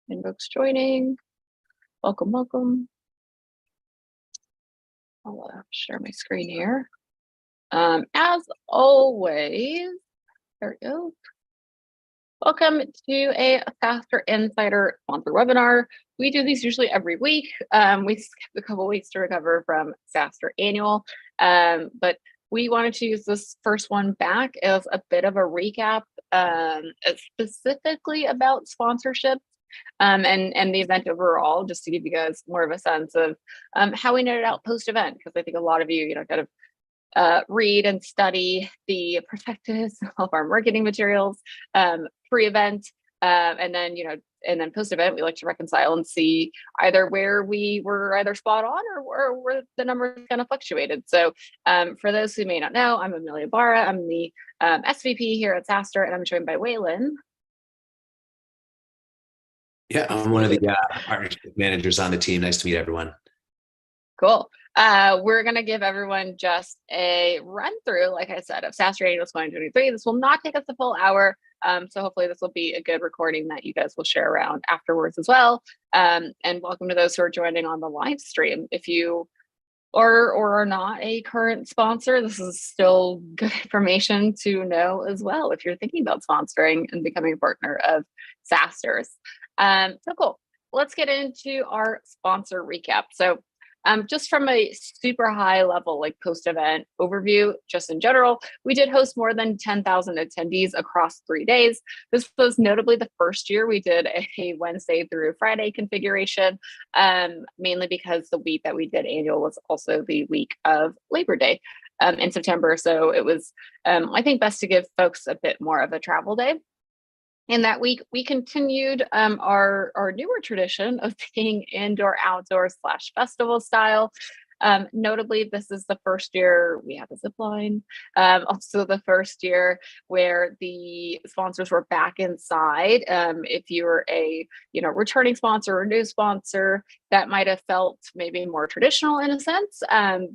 Folks joining. Welcome, welcome. I'll share my screen here. As always, there we go. Welcome to a SaaStr Insider sponsored webinar. We do these usually every week. We skipped a couple weeks to recover from SaaStr Annual, but we wanted to use this first one back as a bit of a recap, specifically about sponsorships. And the event overall, just to give you guys more of a sense of how we netted out post-event, because I think a lot of you, kind of read and study the prospectus of our marketing materials pre-event, and then post-event, we like to reconcile and see either where we were either spot on or where the numbers kind of fluctuated. So for those who may not know, I'm Amelia Barra. I'm the SVP here at SaaStr, and I'm joined by Waylon. Yeah, I'm one of the partnership managers on the team. Nice to meet everyone. Cool. We're going to give everyone just a run through, like I said, of SaaStr Annual 2023. This will not take us a full hour. So hopefully this will be a good recording that you guys will share around afterwards as well. And welcome to those who are joining on the live stream. If you are not a current sponsor, this is still good information to know as well if you're thinking about sponsoring and becoming a partner of SaaStr's. So cool. Let's get into our sponsor recap. So just from a super high level, like post-event overview, just in general, we did host more than 10,000 attendees across 3 days. This was notably the first year we did a Wednesday through Friday configuration, mainly because the week that we did annual was also the week of Labor Day in September. So it was, I think, best to give folks a bit more of a travel day. In that week, we continued our newer tradition of being indoor-outdoor / festival style. Notably, this is the first year we have a zip line. Also the first year where the sponsors were back inside. If you were a returning sponsor or new sponsor, that might have felt maybe more traditional in a sense.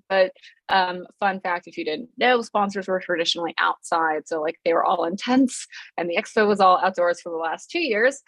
But fun fact, if you didn't know, sponsors were traditionally outside. So like they were all in tents and the expo was all outdoors for the last 2 years.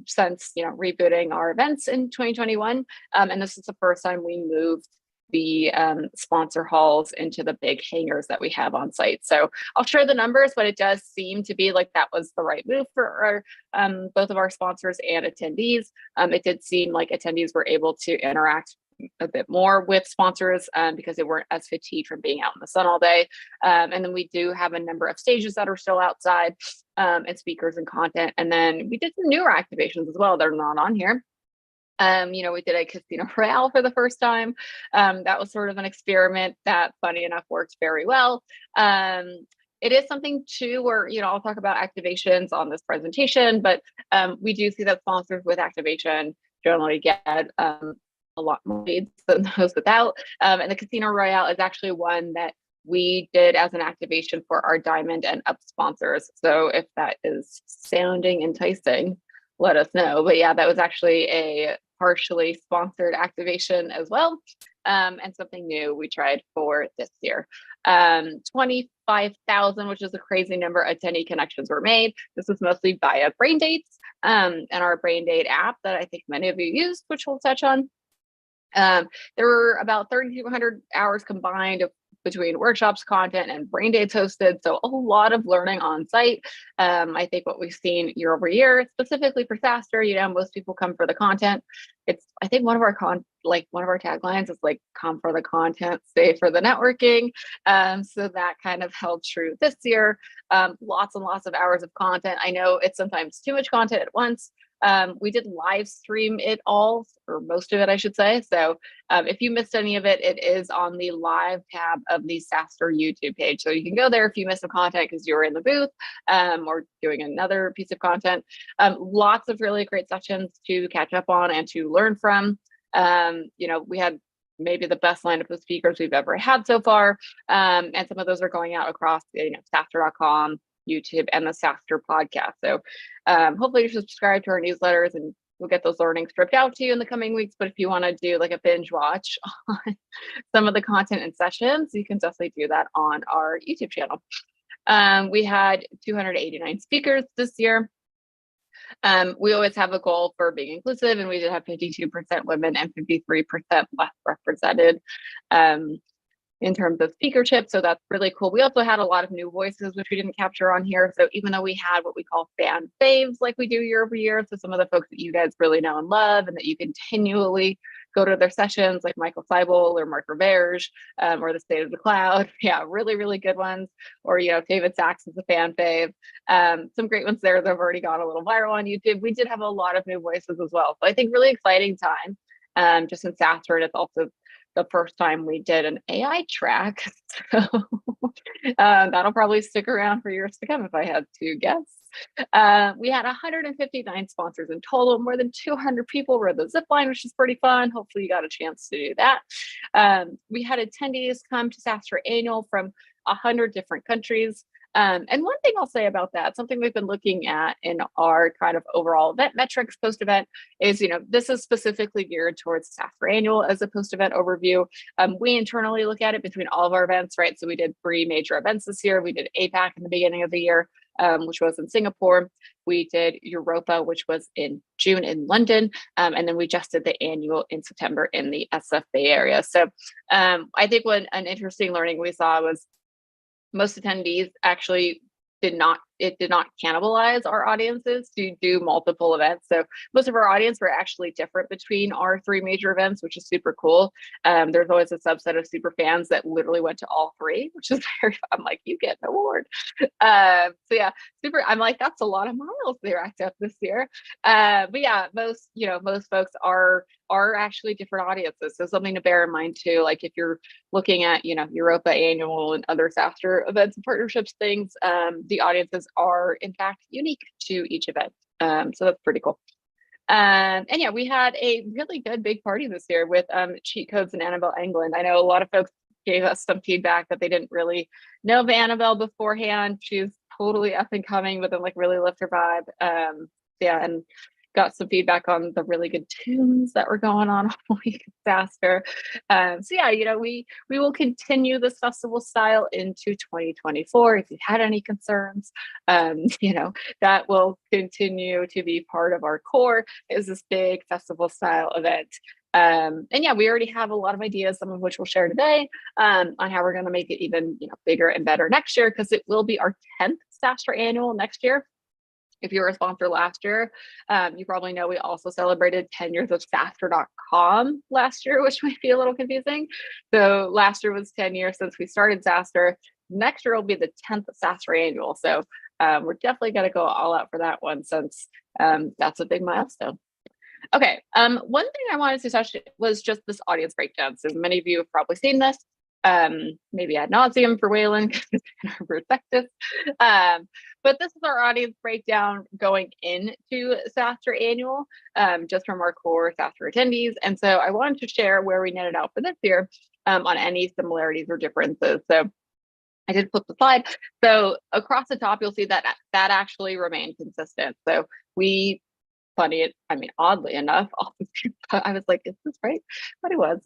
Since rebooting our events in 2021, and this is the first time we moved the sponsor halls into the big hangars that we have on site. So I'll share the numbers, but it does seem to be like that was the right move for our both of our sponsors and attendees. It did seem like attendees were able to interact a bit more with sponsors because they weren't as fatigued from being out in the sun all day. And then we do have a number of stages that are still outside and speakers and content. And then we did some newer activations as well that are not on here. We did a Casino Royale for the first time. That was sort of an experiment that, funny enough, worked very well. It is something too where, I'll talk about activations on this presentation, but we do see that sponsors with activation generally get a lot more leads than those without. And the Casino Royale is actually one that we did as an activation for our Diamond and Up sponsors. So if that is sounding enticing, let us know. But yeah, that was actually a partially sponsored activation as well. And something new we tried for this year. 25,000, which is a crazy number, attendee connections were made. This was mostly via Brain Dates and our Brain Date app that I think many of you used, which we'll touch on. There were about 3,200 hours combined between workshops, content, and Brain Dates hosted. So a lot of learning on site. I think what we've seen year over year, specifically for SaaStr, most people come for the content. I think one of our taglines is like, come for the content, stay for the networking. So that kind of held true this year. Lots and lots of hours of content. I know it's sometimes too much content at once. We did live stream it all, or most of it, I should say. So if you missed any of it, it is on the live tab of the SaaStr YouTube page. So you can go there if you missed some content because you were in the booth or doing another piece of content. Lots of really great sessions to catch up on and to learn from. We had maybe the best lineup of speakers we've ever had so far. And some of those are going out across SaaStr.com, YouTube, and the SaaStr podcast. So hopefully you subscribe to our newsletters and we'll get those learnings stripped out to you in the coming weeks. But if you want to do like a binge watch on some of the content and sessions, you can definitely do that on our YouTube channel. We had 289 speakers this year. We always have a goal for being inclusive, and we did have 52% women and 53% less represented. In terms of speakership. So that's really cool. We also had a lot of new voices, which we didn't capture on here. So even though we had what we call fan faves, like we do year over year, so some of the folks that you guys really know and love, and that you continually go to their sessions, like Michael Seibel or Mark Roberge, or the State of the Cloud. Yeah, really, really good ones. Or, David Sachs is a fan fave. Some great ones there that have already gone a little viral on YouTube. We did have a lot of new voices as well. So I think really exciting time. Just in SaaStr, and it's also the first time we did an AI track. So that'll probably stick around for years to come if I had to guess. We had 159 sponsors in total. More than 200 people rode the zip line, which is pretty fun. Hopefully you got a chance to do that. We had attendees come to SaaStr Annual from 100 different countries. And one thing I'll say about that, something we've been looking at in our kind of overall event metrics post-event is, this is specifically geared towards SaaStr Annual as a post-event overview. We internally look at it between all of our events, right? So we did 3 major events this year. We did APAC in the beginning of the year, which was in Singapore. We did Europa, which was in June in London. And then we just did the annual in September in the SF Bay Area. So I think an interesting learning we saw was most attendees actually did not cannibalize our audiences to do multiple events. So most of our audience were actually different between our 3 major events, which is super cool. There's always a subset of super fans that literally went to all 3, which is very fun. I'm like, you get an award. So yeah, super. I'm like, that's a lot of miles they racked up this year. But yeah, most folks are actually different audiences. So something to bear in mind too, like if you're looking at, Europa Annual and other SaaStr events and partnerships things, the audiences are in fact unique to each event. So that's pretty cool. And yeah, we had a really good big party this year with Cheat Codes and Annabelle England. I know a lot of folks gave us some feedback that they didn't really know of Annabelle beforehand. She's totally up and coming, but then like really lift her vibe. Yeah, and got some feedback on the really good tunes that were going on all week at SaaStr. So yeah, we will continue this festival style into 2024. If you had any concerns, that will continue to be part of our core, is this big festival style event. And yeah, we already have a lot of ideas, some of which we'll share today, on how we're going to make it even bigger and better next year, because it will be our 10th SaaStr Annual next year. If you were a sponsor last year, you probably know we also celebrated 10 years of SaaStr.com last year, which might be a little confusing. So last year was 10 years since we started SaaStr. Next year will be the 10th SaaStr Annual. So we're definitely going to go all out for that one, since that's a big milestone. Okay, one thing I wanted to touch was just this audience breakdown. So many of you have probably seen this, maybe ad nauseum for Waylon, because it's in our perspective. But this is our audience breakdown going into SaaStr Annual, just from our core SaaStr attendees. And so I wanted to share where we netted out for this year on any similarities or differences. So I did flip the slide. So across the top, you'll see that actually remained consistent. So oddly enough, I was like, is this right? But it was.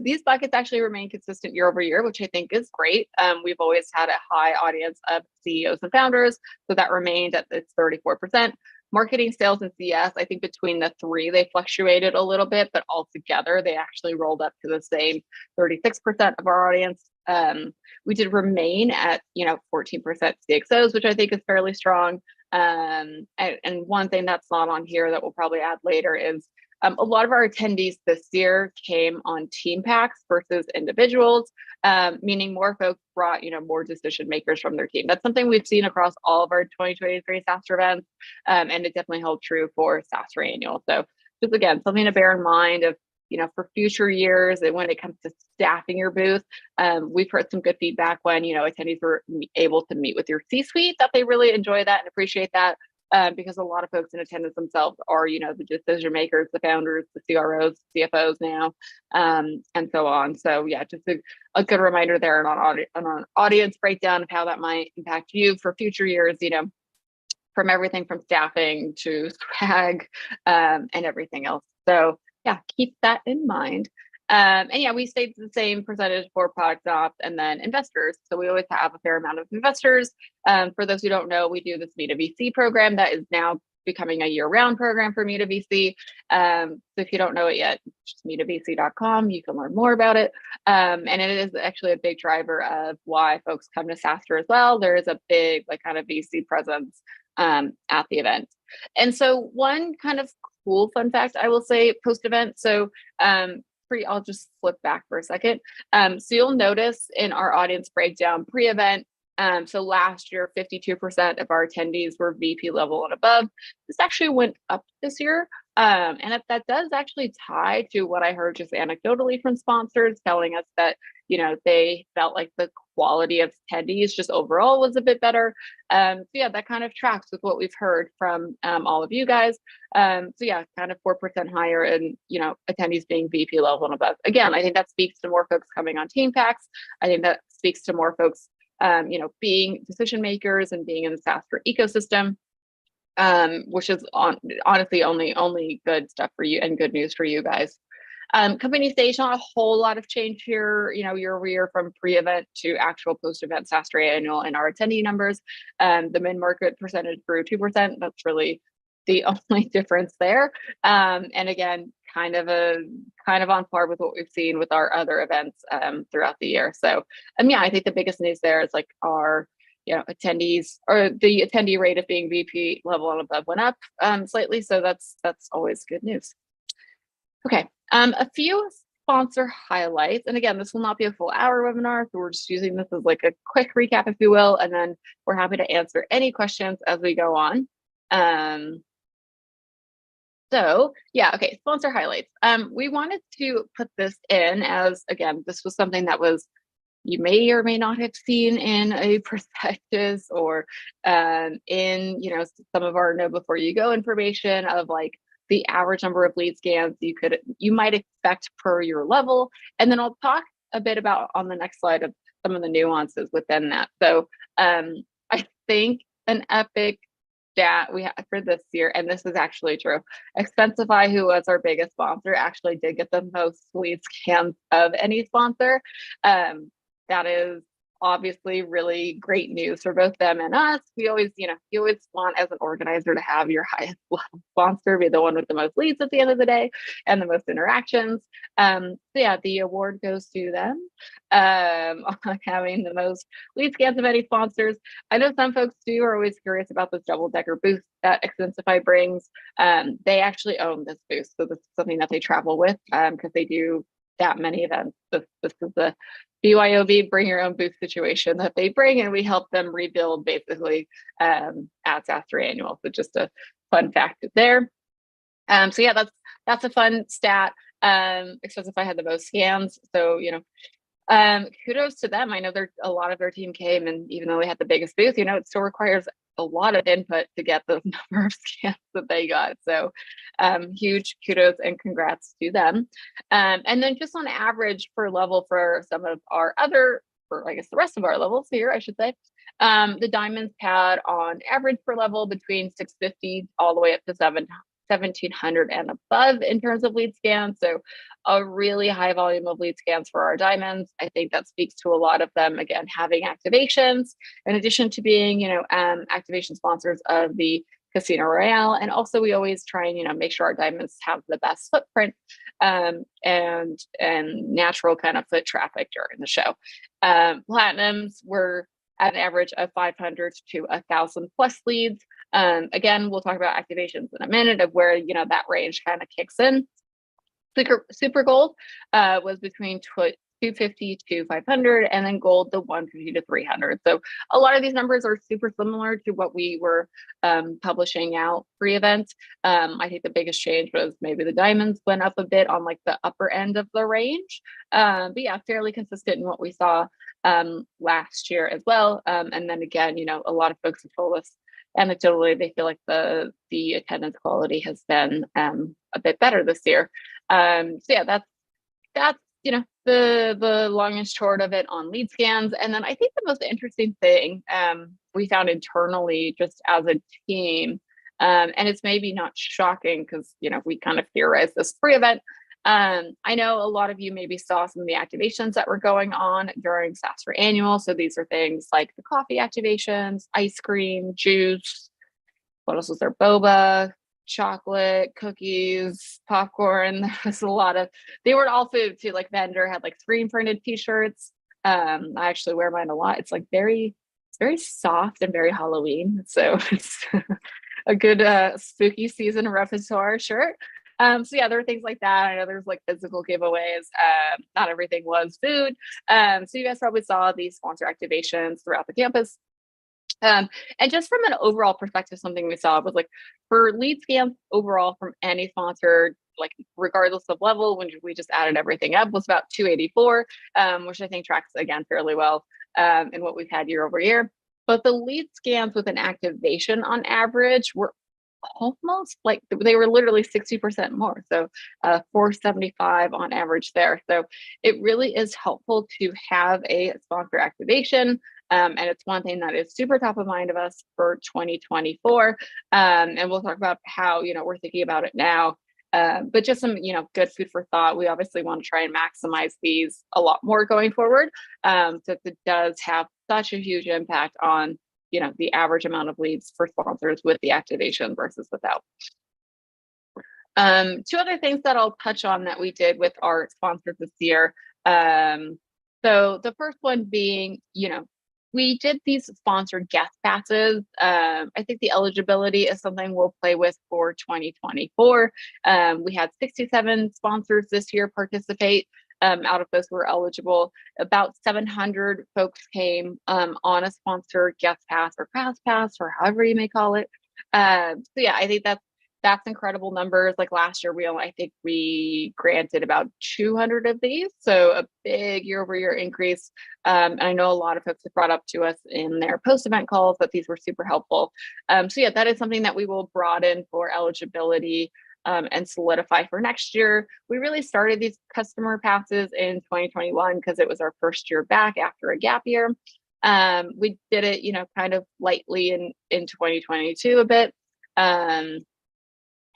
These buckets actually remain consistent year over year, which I think is great. We've always had a high audience of CEOs and founders, so that remained at its 34%. Marketing, sales, and CS, I think between the 3, they fluctuated a little bit, but altogether, they actually rolled up to the same 36% of our audience. We did remain at 14% CXOs, which I think is fairly strong. And one thing that's not on here that we'll probably add later is a lot of our attendees this year came on team packs versus individuals, meaning more folks brought more decision makers from their team. That's something we've seen across all of our 2023 SaaStr events, and it definitely held true for SaaStr Annual. So just again, something to bear in mind of for future years, and when it comes to staffing your booth, we've heard some good feedback when, attendees were able to meet with your C-suite, that they really enjoy that and appreciate that, because a lot of folks in attendance themselves are, the decision makers, the founders, the CROs, CFOs now, and so on. So yeah, just a good reminder there on an audience breakdown of how that might impact you for future years, from everything from staffing to swag, and everything else. So yeah, keep that in mind. And yeah, we stayed the same percentage for product ops and then investors. So we always have a fair amount of investors. For those who don't know, we do this Meet a VC program that is now becoming a year-round program for Meta VC. So if you don't know it yet, just metavc.com. You can learn more about it. And it is actually a big driver of why folks come to SaaStr as well. There is a big like kind of VC presence at the event. And so one kind of cool fun fact I will say post-event. So I'll just flip back for a second. So you'll notice in our audience breakdown pre-event, so last year, 52% of our attendees were VP level and above. This actually went up this year. And that does actually tie to what I heard just anecdotally from sponsors telling us that, they felt like the quality of attendees just overall was a bit better. So yeah, that kind of tracks with what we've heard from all of you guys. So yeah, kind of 4% higher in, attendees being VP level and above. Again, I think that speaks to more folks coming on team packs. I think that speaks to more folks being decision makers and being in the SaaStr ecosystem, which is honestly only good stuff for you and good news for you guys. Company stage, not a whole lot of change here, year over year from pre-event to actual post-event SaaStr annual and our attendee numbers. The mid-market percentage grew 2%. That's really the only difference there. And again, kind of on par with what we've seen with our other events throughout the year. So yeah, I think the biggest news there is like our attendees, or the attendee rate of being VP level and above went up slightly. So that's always good news. Okay, a few sponsor highlights. And again, this will not be a full hour webinar, so we're just using this as like a quick recap, if you will, and then we're happy to answer any questions as we go on. So yeah, okay, sponsor highlights. We wanted to put this in as, again, this was something that you may or may not have seen in a prospectus or in some of our know before you go information of like the average number of lead scans you might expect per your level. And then I'll talk a bit about on the next slide of some of the nuances within that. So I think an epic stat we had for this year, and this is actually true, Expensify, who was our biggest sponsor, actually did get the most lead scans of any sponsor. That is obviously really great news for both them and us. We always, you always want as an organizer to have your highest level sponsor be the one with the most leads at the end of the day and the most interactions. So yeah, the award goes to them on having the most lead scans of any sponsors. I know some folks too are always curious about this double-decker booth that Expensify brings. They actually own this booth, so this is something that they travel with because they do that many events. This is the BYOB bring your own booth situation that they bring, and we help them rebuild basically at SaaStr Annual. So just a fun fact there. So yeah, that's a fun stat. Expensify had the most scans, so kudos to them. I know a lot of their team came, and even though they had the biggest booth, it still requires a lot of input to get the number of scans that they got. So huge kudos and congrats to them. And then just on average per level for some of our other, or I guess the rest of our levels here, I should say, the diamonds had on average per level between 650 all the way up to 1700 and above in terms of lead scans. So a really high volume of lead scans for our diamonds. I think that speaks to a lot of them, again, having activations in addition to being, activation sponsors of the Casino Royale. And also we always try and, make sure our diamonds have the best footprint and natural kind of foot traffic during the show. Platinums were at an average of 500 to 1,000 plus leads. Again, we'll talk about activations in a minute of where, that range kind of kicks in. Super gold was between 250 to 500, and then gold the 150 to 300. So a lot of these numbers are super similar to what we were publishing out pre-event. I think the biggest change was maybe the diamonds went up a bit on like the upper end of the range. But yeah, fairly consistent in what we saw last year as well. And then again, a lot of folks have told us anecdotally they feel like the attendance quality has been a bit better this year. So yeah, that's the long and short of it on lead scans. And then I think the most interesting thing we found internally just as a team, and it's maybe not shocking because we kind of theorized this pre-event. I know a lot of you maybe saw some of the activations that were going on during SaaStr Annual. So these are things like the coffee activations, ice cream, juice, what else was there? Boba, chocolate, cookies, popcorn. There was a lot of, they were all food too. Like vendor had like screen printed t-shirts. I actually wear mine a lot. It's like it's very soft and very Halloween. So it's a good spooky season repertoire shirt. So yeah, there were things like that. I know there's like physical giveaways. Not everything was food. So you guys probably saw these sponsor activations throughout the campus. And just from an overall perspective, something we saw was like for lead scans overall from any sponsor, like regardless of level, when we just added everything up, was about 284, which I think tracks again fairly well in what we've had year over year. But the lead scans with an activation on average were almost like they were literally 60% more. So 475 on average there. So it really is helpful to have a sponsor activation. And it's one thing that is super top of mind of us for 2024. And we'll talk about how, we're thinking about it now. But just some, good food for thought. We obviously want to try and maximize these a lot more going forward. So it does have such a huge impact on, the average amount of leads for sponsors with the activation versus without. Two other things that I'll touch on that we did with our sponsors this year. So the first one being, we did these sponsored guest passes. I think the eligibility is something we'll play with for 2024. We had 67 sponsors this year participate. Out of those who were eligible, about 700 folks came on a sponsored guest pass or pass, or however you may call it. So yeah, I think that's incredible numbers. Like last year, I think we granted about 200 of these, so a big year-over-year increase. And I know a lot of folks have brought up to us in their post-event calls that these were super helpful. So yeah, that is something that we will broaden for eligibility and solidify for next year. We really started these customer passes in 2021 because it was our first year back after a gap year. We did it, kind of lightly in 2022 a bit.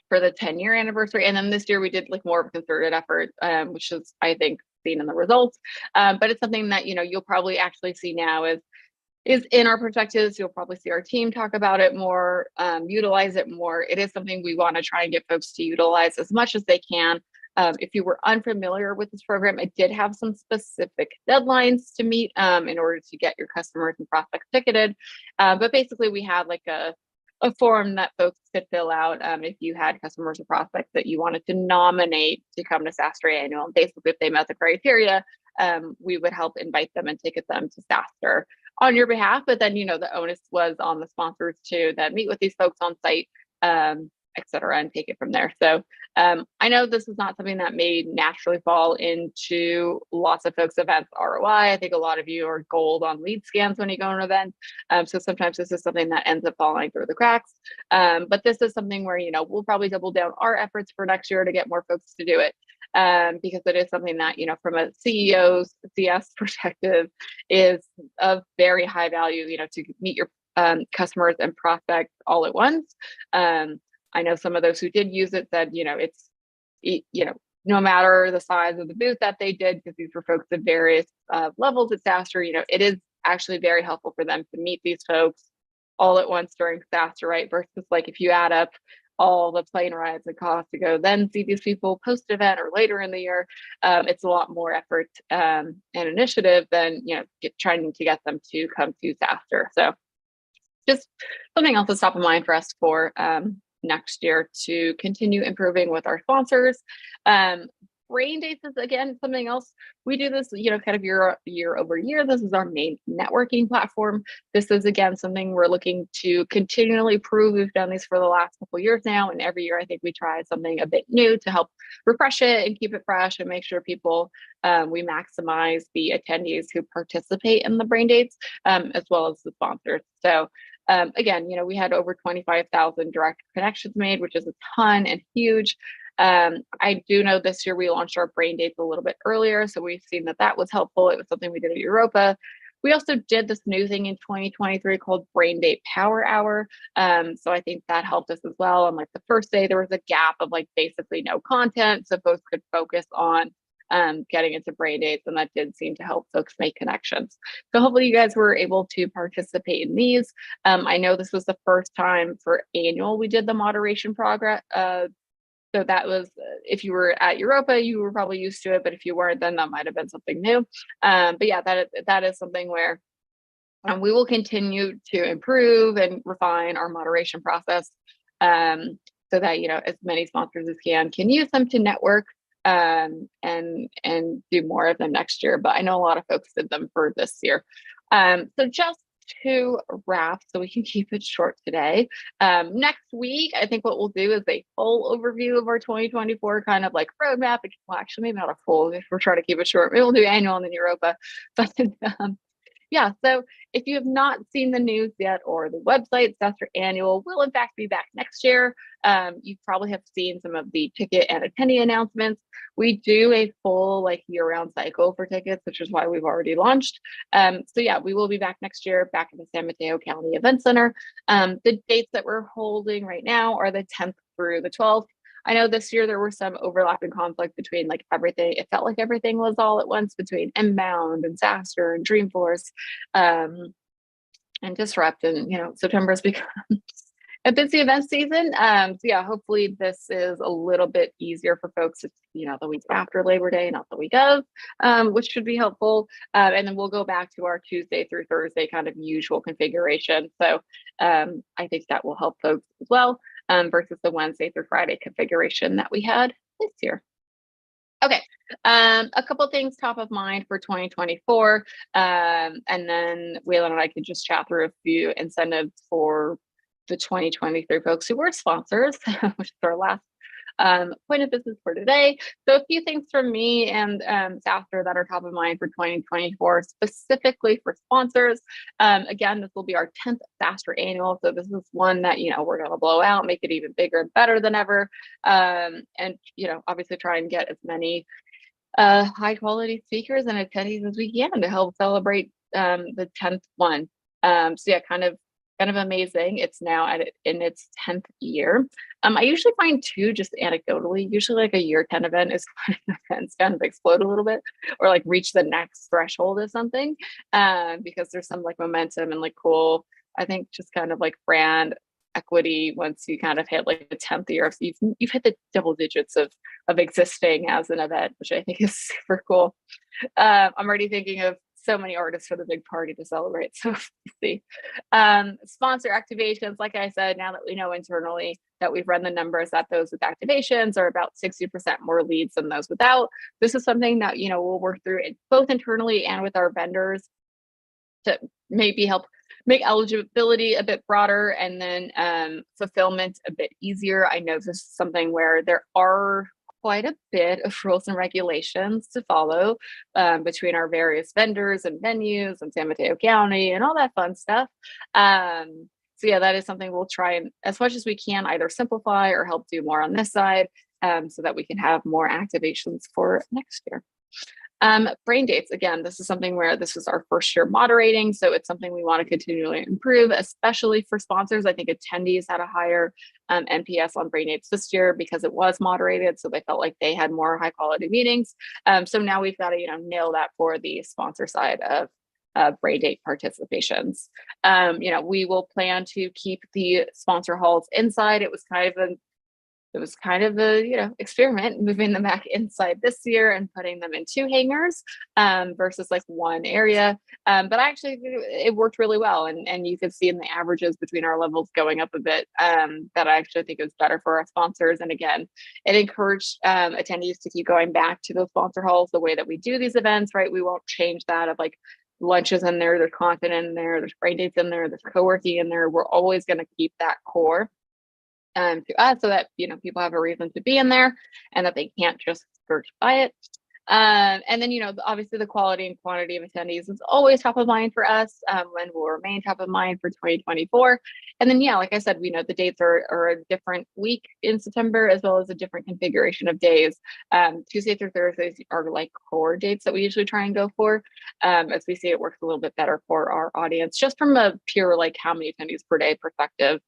For the 10-year anniversary. And then this year we did like more of a concerted effort, which is, I think, seen in the results. But it's something that, you'll probably actually see now is in our perspectives. You'll probably see our team talk about it more, utilize it more. It is something we want to try and get folks to utilize as much as they can. If you were unfamiliar with this program, it did have some specific deadlines to meet in order to get your customers and prospects ticketed. But basically we had like a form that folks could fill out if you had customers or prospects that you wanted to nominate to come to SaaStr Annual. And basically, if they met the criteria, we would help invite them and ticket them to SaaStr on your behalf. But then, the onus was on the sponsors to then meet with these folks on site, et cetera, and take it from there. So I know this is not something that may naturally fall into lots of folks' events ROI. I think a lot of you are gold on lead scans when you go to an event. So sometimes this is something that ends up falling through the cracks. But this is something where, we'll probably double down our efforts for next year to get more folks to do it. Because it is something that, from a CEO's CS perspective is of very high value, to meet your customers and prospects all at once. I know some of those who did use it said, it's, no matter the size of the booth that they did, because these were folks at various levels at SaaStr, it is actually very helpful for them to meet these folks all at once during SaaStr, right? Versus like if you add up all the plane rides and costs to go then see these people post event or later in the year, it's a lot more effort and initiative than, trying to get them to come to SaaStr. So just something else that's top of mind for us for next year to continue improving with our sponsors. Brain dates is again something else. We do this, kind of year over year. This is our main networking platform. This is again something we're looking to continually improve. We've done these for the last couple of years now, and every year I think we try something a bit new to help refresh it and keep it fresh and make sure people we maximize the attendees who participate in the brain dates as well as the sponsors. So again, we had over 25,000 direct connections made, which is a ton and huge. I do know this year we launched our brain dates a little bit earlier, so we've seen that was helpful. It was something we did at Europa. We also did this new thing in 2023 called Brain Date Power Hour. So I think that helped us as well. On like the first day, there was a gap of like basically no content, so folks could focus on getting into brain dates, and that did seem to help folks make connections. So hopefully you guys were able to participate in these. I know this was the first time for annual we did the moderation progress. So that was, if you were at Europa, you were probably used to it, but if you weren't, then that might have been something new. But yeah, that is something where we will continue to improve and refine our moderation process, so that, you know, as many sponsors as can use them to network, and do more of them next year. But I know a lot of folks did them for this year. So just to wrap, so we can keep it short today. Next week, I think what we'll do is a full overview of our 2024 kind of like roadmap. Well, actually, maybe not a full, if we're trying to keep it short. Maybe we'll do annual and then Europa. But yeah, so if you have not seen the news yet or the website, SaaStr Annual will in fact be back next year. You probably have seen some of the ticket and attendee announcements. We do a full like year-round cycle for tickets, which is why we've already launched. So yeah, we will be back next year, back in the San Mateo County Event Center. The dates that we're holding right now are the 10th through the 12th. I know this year there were some overlapping conflict between like everything. It felt like everything was all at once between Inbound and SaaStr and Dreamforce, and Disrupt. And, you know, September has become a busy event season. So yeah, hopefully this is a little bit easier for folks, you know, the week after Labor Day, not the week of, which should be helpful. And then we'll go back to our Tuesday through Thursday kind of usual configuration. So I think that will help folks as well, versus the Wednesday through Friday configuration that we had this year. Okay, a couple things top of mind for 2024, and then Waylon and I could just chat through a few incentives for the 2023 folks who were sponsors, which is our last point of business for today. So a few things from me and SaaStr that are top of mind for 2024, specifically for sponsors. Again, this will be our 10th SaaStr Annual. So this is one that, you know, we're going to blow out, make it even bigger and better than ever. And, you know, obviously try and get as many high quality speakers and attendees as we can to help celebrate the 10th one. So yeah, kind of amazing. It's now in its 10th year. I usually find too, just anecdotally, usually like a year 10 event is events kind of explode a little bit or like reach the next threshold of something, because there's some like momentum and like cool, I think just kind of like brand equity once you kind of hit like the 10th year. So you've hit the double digits of existing as an event, which I think is super cool. I'm already thinking of so many artists for the big party to celebrate. So see. Sponsor activations, like I said, now that we know internally that we've run the numbers that those with activations are about 60% more leads than those without. This is something that, you know, we'll work through it both internally and with our vendors to maybe help make eligibility a bit broader and then fulfillment a bit easier. I know this is something where there are quite a bit of rules and regulations to follow between our various vendors and venues and San Mateo County and all that fun stuff. So yeah, that is something we'll try and as much as we can either simplify or help do more on this side, so that we can have more activations for next year. Brain dates, again, this is something where this is our first year moderating, so it's something we want to continually improve, especially for sponsors. I think attendees had a higher NPS on brain dates this year because it was moderated, so they felt like they had more high quality meetings. So now we've got to, you know, nail that for the sponsor side of brain date participations. You know, we will plan to keep the sponsor halls inside. It was kind of a you know, experiment moving them back inside this year and putting them in 2 hangars versus like 1 area. But actually it worked really well. And you could see in the averages between our levels going up a bit, that I actually think it was better for our sponsors. And again, it encouraged attendees to keep going back to those sponsor halls the way that we do these events, right? We won't change that of like lunches in there, there's content in there, there's brain dates in there, there's co-working in there. We're always going to keep that core to us so that, you know, people have a reason to be in there and that they can't just search by it. And then, you know, obviously the quality and quantity of attendees is always top of mind for us, and will remain top of mind for 2024. And then, yeah, like I said, we know the dates are a different week in September, as well as a different configuration of days. Tuesday through Thursdays are like core dates that we usually try and go for. As we see, it works a little bit better for our audience, just from a pure, like how many attendees per day perspective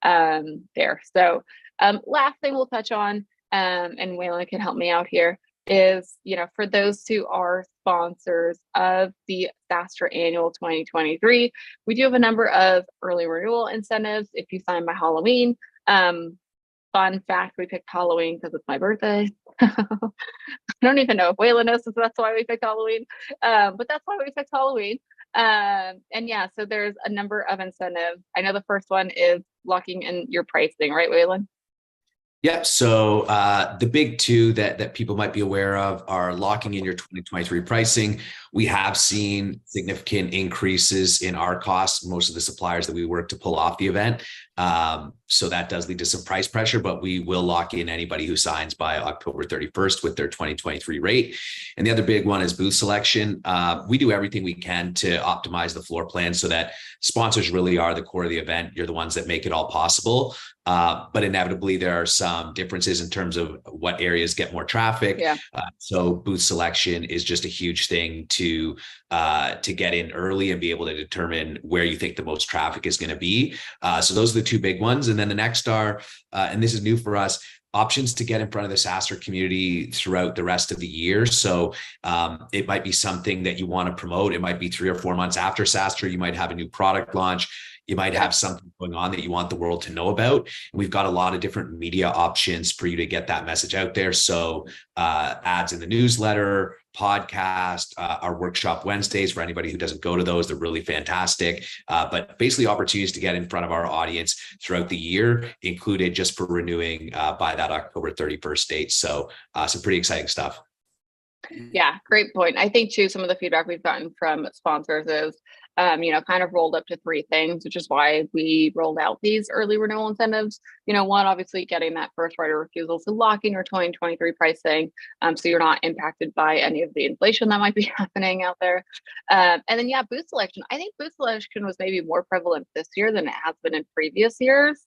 there. So last thing we'll touch on, and Waylon can help me out here. is, for those who are sponsors of the SaaStr Annual 2023, we do have a number of early renewal incentives if you sign by Halloween. Fun fact, we picked Halloween because it's my birthday. I don't even know if Waylon knows if that's why we picked Halloween, but that's why we picked Halloween. And yeah, so there's a number of incentives. I know the first one is locking in your pricing, right, Waylon? Yeah. So the big two that people might be aware of are locking in your 2023 pricing. We have seen significant increases in our costs, most of the suppliers that we work to pull off the event. So that does lead to some price pressure, but we will lock in anybody who signs by October 31st with their 2023 rate. And the other big one is booth selection. We do everything we can to optimize the floor plan so that sponsors really are the core of the event. You're the ones that make it all possible. But inevitably, there are some differences in terms of what areas get more traffic. Yeah. So booth selection is just a huge thing to get in early and be able to determine where you think the most traffic is going to be. So those are the two big ones. And then the next are, and this is new for us, options to get in front of the SaaStr community throughout the rest of the year. So it might be something that you want to promote. It might be 3 or 4 months after SaaStr. You might have a new product launch. You might have something going on that you want the world to know about. We've got a lot of different media options for you to get that message out there. So ads in the newsletter, podcast, our workshop Wednesdays, for anybody who doesn't go to those, they're really fantastic. But basically opportunities to get in front of our audience throughout the year, included just for renewing by that October 31st date. So some pretty exciting stuff. Yeah, great point. I think too, some of the feedback we've gotten from sponsors is, kind of rolled up to 3 things, which is why we rolled out these early renewal incentives. One, obviously getting that first right of refusal, so locking your 2023 pricing, so you're not impacted by any of the inflation that might be happening out there. And then, yeah, booth selection. I think booth selection was maybe more prevalent this year than it has been in previous years,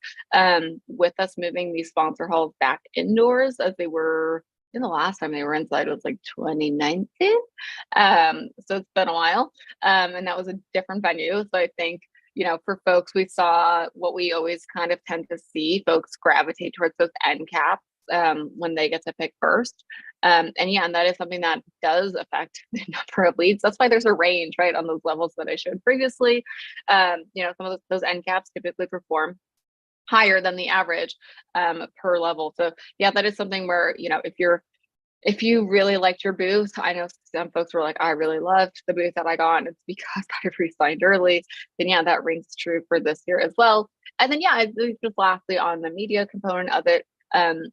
with us moving these sponsor halls back indoors as they were. I think the last time they were inside was like 2019. So it's been a while. And that was a different venue. So I think, for folks, we saw what we always kind of tend to see, folks gravitate towards those end caps when they get to pick first. And that is something that does affect the number of leads. That's why there's a range, right, on those levels that I showed previously. Some of those end caps typically perform higher than the average per level. So yeah, that is something where, if you really liked your booth, I know some folks were like, I really loved the booth that I got, and it's because I re-signed early. Then yeah, that rings true for this year as well. And then yeah, just lastly on the media component of it,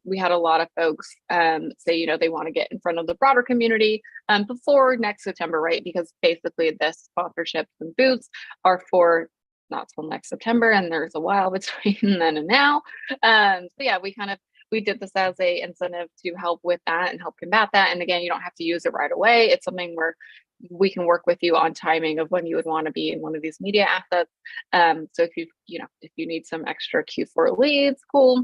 we had a lot of folks say, they want to get in front of the broader community before next September, right? Because basically this sponsorships and booths are for not till next September, and there's a while between then and now. So yeah, we did this as a incentive to help with that and help combat that. And again, you don't have to use it right away. It's something where we can work with you on timing of when you would want to be in one of these media assets. So if you need some extra Q4 leads, cool.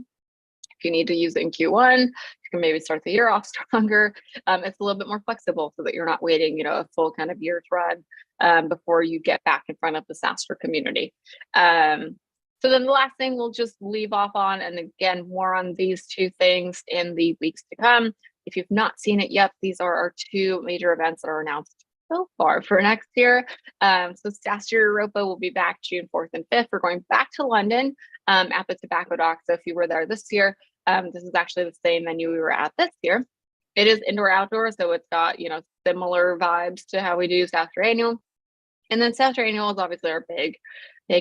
If you need to use it in Q1, you can maybe start the year off stronger. It's a little bit more flexible so that you're not waiting, a full kind of year's run before you get back in front of the SaaStr community. So then the last thing we'll just leave off on, and again, more on these 2 things in the weeks to come. If you've not seen it yet, these are our 2 major events that are announced so far for next year. So SaaStr Europa will be back June 4th and 5th. We're going back to London at the Tobacco Dock. So if you were there this year, this is actually the same venue we were at this year. It is indoor outdoor, so it's got, similar vibes to how we do SaaStr Annual. And then SaaStr Annual is obviously our big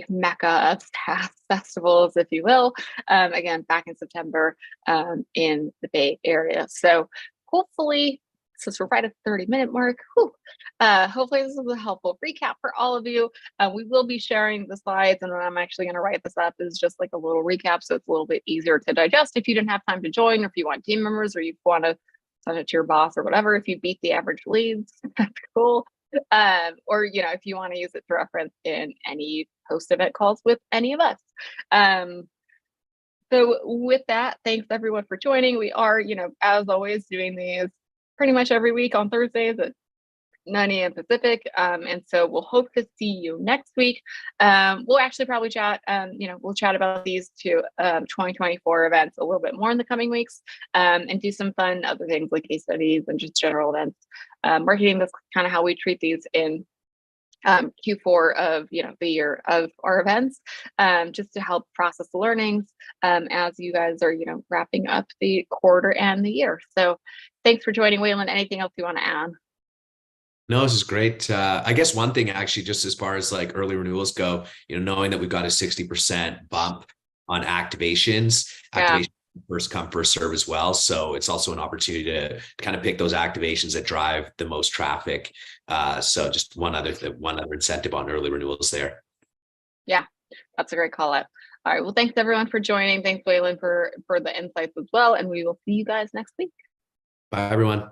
mecca of SaaS festivals, if you will. Again, back in September in the Bay Area. So hopefully, since we're right at the 30-minute mark, hopefully this is a helpful recap for all of you. We will be sharing the slides, and then I'm actually going to write this up as just like a little recap, so it's a little bit easier to digest if you didn't have time to join, or if you want team members, or you want to send it to your boss or whatever. If you beat the average leads, that's cool. Or if you want to use it to reference in any post-event calls with any of us. So with that, thanks everyone for joining. We are, as always, doing these pretty much every week on Thursdays at 9 a.m. Pacific. And so we'll hope to see you next week. We'll actually probably chat, we'll chat about these two 2024 events a little bit more in the coming weeks, and do some fun other things like case studies and just general events. Marketing, that's kind of how we treat these in Q4 of the year of our events, just to help process the learnings as you guys are wrapping up the quarter and the year. So thanks for joining, Waylon. Anything else you want to add? No, this is great. I guess one thing actually, just as far as like early renewals go, knowing that we've got a 60% bump on activations, Yeah. First come, first serve as well. So it's also an opportunity to kind of pick those activations that drive the most traffic. So just one other incentive on early renewals there. Yeah, that's a great call out. All right. Well, thanks everyone for joining. Thanks, Waylon, for the insights as well. And we will see you guys next week. Bye, everyone.